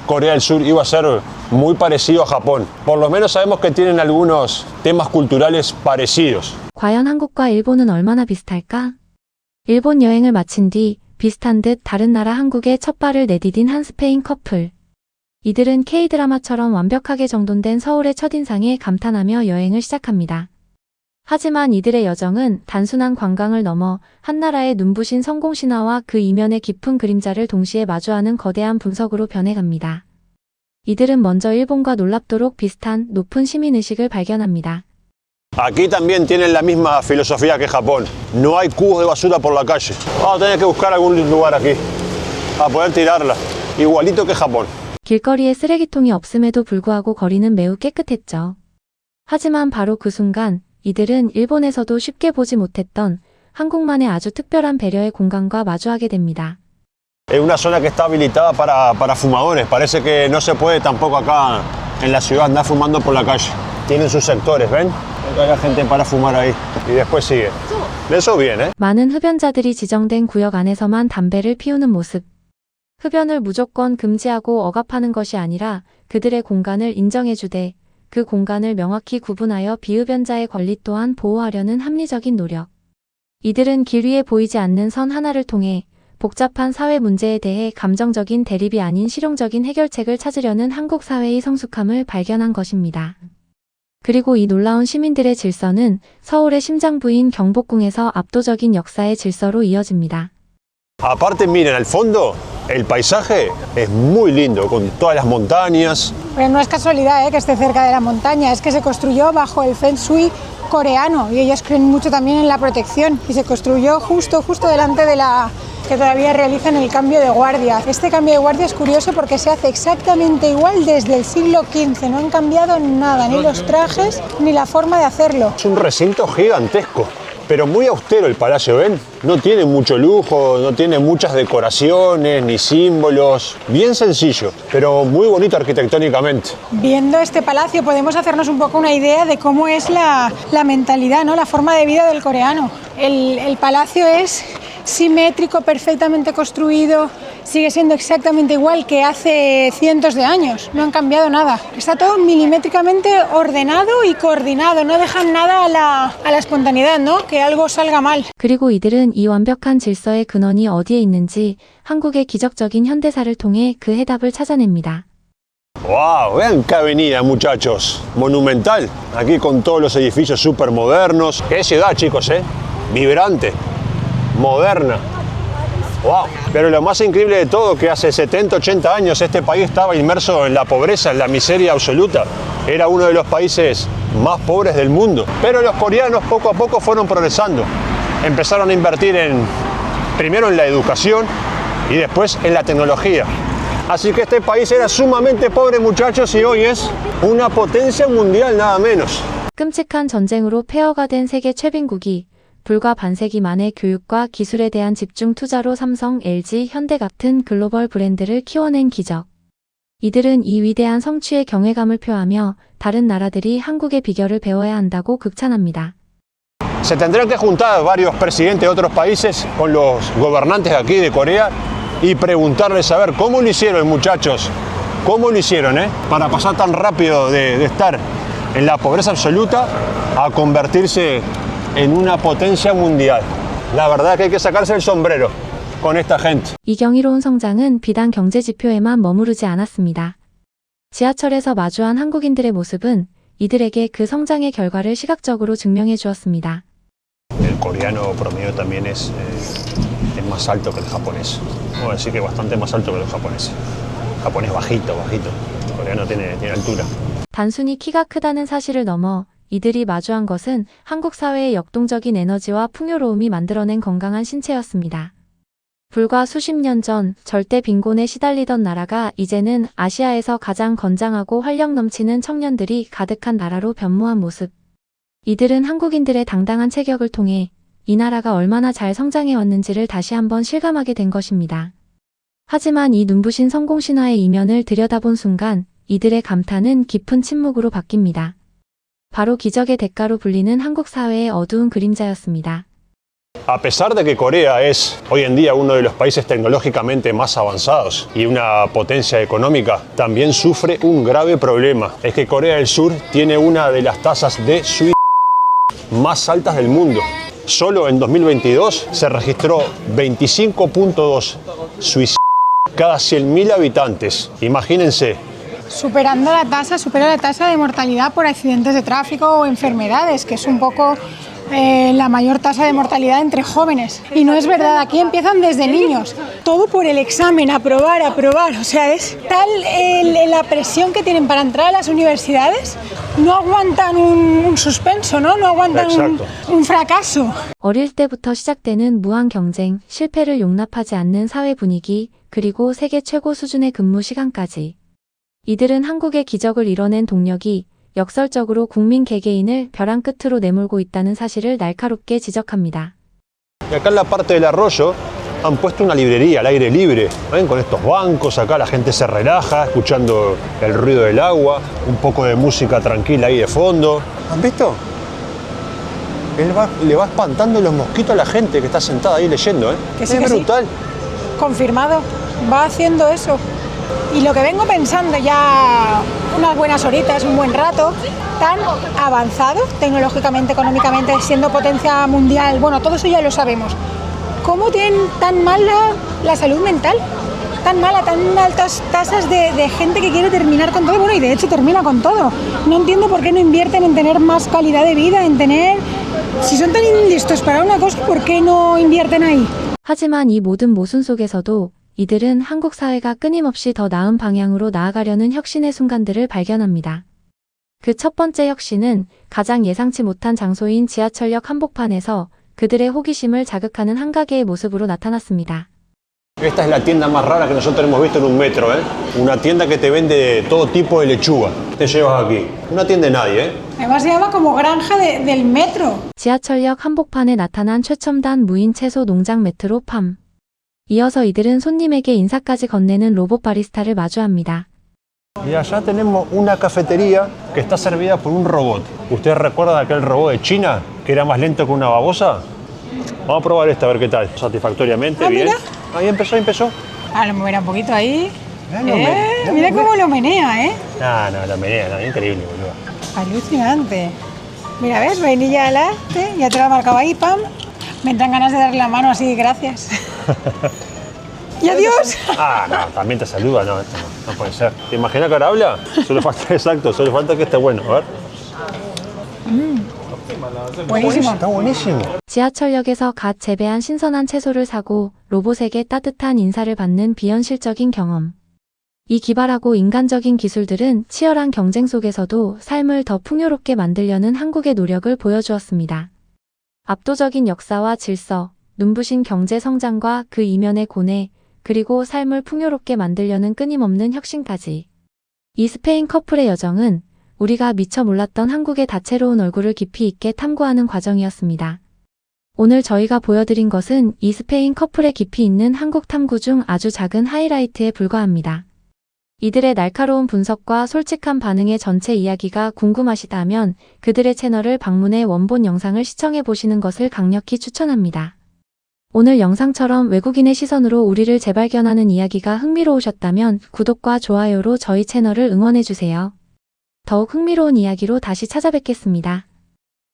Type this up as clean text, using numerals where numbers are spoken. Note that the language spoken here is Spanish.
Corea del Sur iba a ser muy parecido a Japón. Por lo menos sabemos que tienen algunos temas culturales parecidos. 과연 한국과 일본은 얼마나 비슷할까? 일본 여행을 마친 뒤 비슷한 듯 다른 나라 한국에 첫 발을 내디딘 한 스페인 커플. 이들은 K드라마처럼 완벽하게 정돈된 서울의 첫인상에 감탄하며 여행을 시작합니다. 하지만 이들의 여정은 단순한 관광을 넘어 한 나라의 눈부신 성공 신화와 그 이면의 깊은 그림자를 동시에 마주하는 거대한 분석으로 변해갑니다. 이들은 먼저 일본과 놀랍도록 비슷한 높은 시민의식을 발견합니다. Aquí también tienen la misma filosofía que Japón. No hay cubos de basura por la calle. Vamos a tener que buscar algún lugar aquí a poder tirarla. Igualito que Japón. 길거리에 쓰레기통이 없음에도 불구하고 거리는 매우 깨끗했죠. 하지만 바로 그 순간 이들은 일본에서도 쉽게 보지 못했던 한국만의 아주 특별한 배려의 공간과 마주하게 됩니다. Es una zona que está habilitada para fumadores. Parece que no se puede tampoco acá en la ciudad andar fumando por la calle. Tienen sus sectores, ¿ven? Hay gente para fumar ahí. Y después sigue. Eso bien, ¿eh? 많은 흡연자들이 지정된 구역 안에서만 담배를 피우는 모습. 흡연을 무조건 금지하고 억압하는 것이 아니라 그들의 공간을 인정해주되 그 공간을 명확히 구분하여 비흡연자의 권리 또한 보호하려는 합리적인 노력. 이들은 길 위에 보이지 않는 선 하나를 통해 복잡한 사회 문제에 대해 감정적인 대립이 아닌 실용적인 해결책을 찾으려는 한국 사회의 성숙함을 발견한 것입니다. 그리고 이 놀라운 시민들의 질서는 서울의 심장부인 경복궁에서 압도적인 역사의 질서로 이어집니다. Aparte, miren, al fondo el paisaje es muy lindo, con todas las montañas. Pero no es casualidad que esté cerca de la montaña, es que se construyó bajo el Feng Shui coreano y ellos creen mucho también en la protección y se construyó justo delante de la que todavía realizan el cambio de guardia. Este cambio de guardia es curioso porque se hace exactamente igual desde el siglo XV, no han cambiado nada, ni los trajes ni la forma de hacerlo. Es un recinto gigantesco, pero muy austero el palacio, ¿ven? No tiene mucho lujo, no tiene muchas decoraciones ni símbolos, bien sencillo, pero muy bonito arquitectónicamente. Viendo este palacio podemos hacernos un poco una idea de cómo es la mentalidad, ¿no? La forma de vida del coreano. El palacio es simétrico, perfectamente construido, sigue siendo exactamente igual que hace cientos de años, no han cambiado nada. Está todo milimétricamente ordenado y coordinado, no dejan nada a la espontaneidad, ¿no? Que algo salga mal. 그리고 이들은 이 완벽한 질서의 근원이 어디에 있는지 한국의 기적적인 현대사를 통해 그 해답을 찾아냅니다. ¡Wow! Vean qué avenida, muchachos. Monumental. Aquí con todos los edificios súper modernos. ¡Qué ciudad, chicos, eh! Vibrante. Moderna. ¡Wow! Pero lo más increíble de todo que hace 70, 80 años este país estaba inmerso en la pobreza, en la miseria absoluta. Era uno de los países más pobres del mundo. Pero los coreanos poco a poco fueron progresando. Empezaron a invertir primero en la educación y después en la tecnología. Así que este país era sumamente pobre, muchachos, y hoy es una potencia mundial nada menos. 끔찍한 전쟁으로 폐허가 된 세계 최빈국이 불과 반세기 만에 교육과 기술에 대한 집중 투자로 삼성, LG, 현대 같은 글로벌 브랜드를 키워낸 기적. 이들은 이 위대한 성취의 경외감을 표하며 다른 나라들이 한국의 비결을 배워야 한다고 극찬합니다. Se tendrán que juntar varios presidentes de otros países con los gobernantes de aquí de Corea y preguntarles a ver cómo lo hicieron, muchachos, cómo lo hicieron, para pasar tan rápido de estar en la pobreza absoluta a convertirse en una potencia mundial. La verdad que hay que sacarse el sombrero con esta gente. 이 경이로운 성장은 비단 경제 지표에만 머무르지 않았습니다. 지하철에서 마주한 한국인들의 모습은 이들에게 그 성장의 결과를 시각적으로 증명해 주었습니다. El coreano promedio también es más alto que el japonés. Puedo decir que bastante más alto que el japonés. El japonés bajito. El coreano tiene altura. 단순히 키가 크다는 사실을 넘어 이들이 마주한 것은 한국 사회의 역동적인 에너지와 풍요로움이 만들어낸 건강한 신체였습니다. 불과 수십 년 전 절대 빈곤에 시달리던 나라가 이제는 아시아에서 가장 건장하고 활력 넘치는 청년들이 가득한 나라로 변모한 모습. 이들은 한국인들의 당당한 체격을 통해 이 나라가 얼마나 잘 성장해왔는지를 다시 한번 실감하게 된 것입니다. 하지만 이 눈부신 성공 신화의 이면을 들여다본 순간 이들의 감탄은 깊은 침묵으로 바뀝니다. 바로 기적의 대가로 불리는 한국 사회의 어두운 그림자였습니다. A pesar de que Corea es hoy en día uno de los países tecnológicamente más avanzados y una potencia económica, también sufre un grave problema. Es que Corea del Sur tiene una de las tasas de suicidio más altas del mundo. Solo en 2022 se registró 25.2 suicidios cada 100.000 habitantes. Imagínense. Supera la tasa de mortalidad por accidentes de tráfico o enfermedades, que es un poco la mayor tasa de mortalidad entre jóvenes. Y no es verdad, aquí empiezan desde niños. Todo por el examen, aprobar. O sea, es tal la presión que tienen para entrar a las universidades, no aguantan un suspenso, ¿no? No aguantan un fracaso. 어릴 때부터 시작되는 무한 경쟁, 실패를 용납하지 않는 사회 분위기, 그리고 세계 최고 수준의 근무 시간까지. 이들은 한국의 기적을 이뤄낸 동력이 역설적으로 국민 개개인을 벼랑 끝으로 내몰고 있다는 사실을 날카롭게 지적합니다. Y acá en la parte del arroyo han puesto una librería al aire libre. ¿Ven? Con estos bancos acá la gente se relaja escuchando el ruido del agua, un poco de música tranquila ahí de fondo. ¿Han visto? Le va espantando los mosquitos a la gente que está sentada ahí leyendo, ¿eh? Que sí, es que brutal. Sí. Confirmado, va haciendo eso. Y lo que vengo pensando ya unas buenas horitas, un buen rato, tan avanzado tecnológicamente, económicamente, siendo potencia mundial, bueno, todo eso ya lo sabemos. ¿Cómo tienen tan mala la salud mental? Tan mala, tan altas tasas de gente que quiere terminar con todo, bueno, y de hecho termina con todo. No entiendo por qué no invierten en tener más calidad de vida, en tener... Si son tan listos para una cosa, ¿por qué no invierten ahí? 하지만 이 모든 모순 속에서도 이들은 한국 사회가 끊임없이 더 나은 방향으로 나아가려는 혁신의 순간들을 발견합니다. 그 첫 번째 혁신은 가장 예상치 못한 장소인 지하철역 한복판에서 그들의 호기심을 자극하는 한 가게의 모습으로 나타났습니다. Esta es la tienda más rara que nosotros hemos visto en un metro, ¿eh? Una tienda que te vende todo tipo de lechuga. Te llevas aquí. Una tienda de nadie, ¿eh? Además se llama como granja del metro. 지하철역 한복판에 나타난 최첨단 무인 채소 농장 메트로 팜. 이어서 이들은 손님에게 인사까지 건네는 로봇 바리스타를 마주합니다. Y allá tenemos una cafetería que está servida por un robot. ¿Ustedes recuerdan aquel robot de China que era más lento que una babosa? Vamos a probar esta a ver qué tal. Satisfactoriamente, Ah, bien. mira. Ahí empezó. Ah, lo moverá un poquito ahí. Mira, Mira cómo lo menea, ¿eh? No, la menea, no, increíble, boludo. Alucinante. Mira, ¿ves? Vainilla latte, ya te lo ha marcado ahí, pam. Me dan ganas de darle la mano así, gracias. ¡Y adiós! Ah, no, también te saluda, no, esto no puede ser. ¿Te imaginas que ahora habla? Solo falta que esté bueno, a ver. Buenísimo. Está buenísimo. 지하철역에서 갓 재배한 신선한 채소를 사고 로봇에게 따뜻한 인사를 받는 비현실적인 경험. 이 기발하고 인간적인 기술들은 치열한 경쟁 속에서도 삶을 더 풍요롭게 만들려는 한국의 노력을 보여주었습니다. 압도적인 역사와 질서, 눈부신 경제 성장과 그 이면의 고뇌, 그리고 삶을 풍요롭게 만들려는 끊임없는 혁신까지. 이 스페인 커플의 여정은 우리가 미처 몰랐던 한국의 다채로운 얼굴을 깊이 있게 탐구하는 과정이었습니다. 오늘 저희가 보여드린 것은 이 스페인 커플의 깊이 있는 한국 탐구 중 아주 작은 하이라이트에 불과합니다. 이들의 날카로운 분석과 솔직한 반응의 전체 이야기가 궁금하시다면 그들의 채널을 방문해 원본 영상을 시청해 보시는 것을 강력히 추천합니다. 오늘 영상처럼 외국인의 시선으로 우리를 재발견하는 이야기가 흥미로우셨다면 구독과 좋아요로 저희 채널을 응원해주세요. 더욱 흥미로운 이야기로 다시 찾아뵙겠습니다.